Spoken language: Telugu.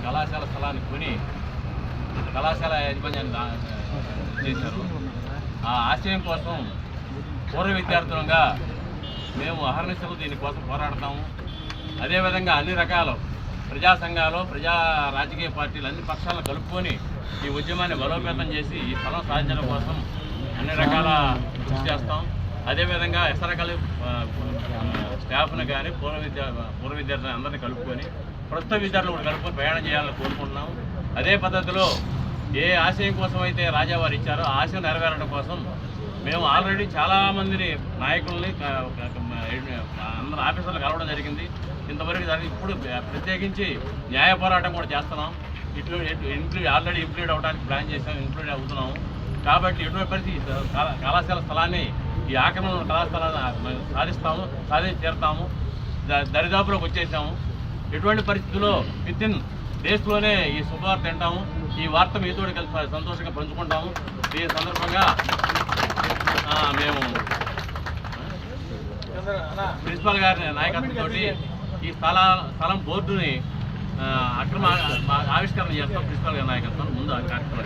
కళాశాల స్థలాన్ని కొని కళాశాల యాజమాన్యాన్ని చేశారు. ఆ ఆశయం కోసం పూర్వ విద్యార్థులంగా మేము అహర్నిశలు దీనికోసం పోరాడతాము. అదేవిధంగా అన్ని రకాల ప్రజా సంఘాలు, ప్రజా రాజకీయ పార్టీలు అన్ని పక్షాలను కలుపుకొని ఈ ఉద్యమాన్ని బలోపేతం చేసి ఈ స్థలం సాధించడం కోసం అన్ని రకాల కృషి చేస్తాం. అదేవిధంగా ఎస్ఆర్కల్ స్టాఫ్ను కానీ పూర్వ విద్యార్థులను అందరినీ కలుపుకొని ప్రస్తుత విద్యార్థులు కూడా కలుపుకొని ప్రయాణం చేయాలని కోరుకుంటున్నాం. అదే పద్ధతిలో ఏ ఆశయం కోసం అయితే రాజావారు ఇచ్చారో ఆ ఆశయం నెరవేరడం కోసం మేము ఆల్రెడీ చాలామందిని నాయకుల్ని అందరు ఆఫీసర్లు కలవడం జరిగింది. ఇంతవరకు ఇప్పుడు ప్రత్యేకించి న్యాయ పోరాటం కూడా చేస్తున్నాం. ఆల్రెడీ ఇంప్లీడ్ అవ్వడానికి ప్లాన్ చేసాం, ఇంప్లీడ్ అవుతున్నాము. కాబట్టి ఎటువంటి పరిస్థితి కళాశాల స్థలాన్ని ఈ ఆక్రమణ కళాశాలను సాధించి తీరుతాము. దరిదాపులోకి వచ్చేసాము. ఎటువంటి పరిస్థితుల్లో విత్ ఇన్ డేస్లోనే ఈ శుభవార్త తింటాము. ఈ వార్త మీతో కలిసి సంతోషంగా పంచుకుంటాము. ఈ సందర్భంగా మేము ప్రిన్సిపాల్ గారి నాయకత్వంతో ఈ స్థలం బోర్డుని అక్రమ ఆవిష్కరణ చేస్తాం. ప్రిన్సిపాల్ గారి నాయకత్వం ముందు ఆ కార్యక్రమం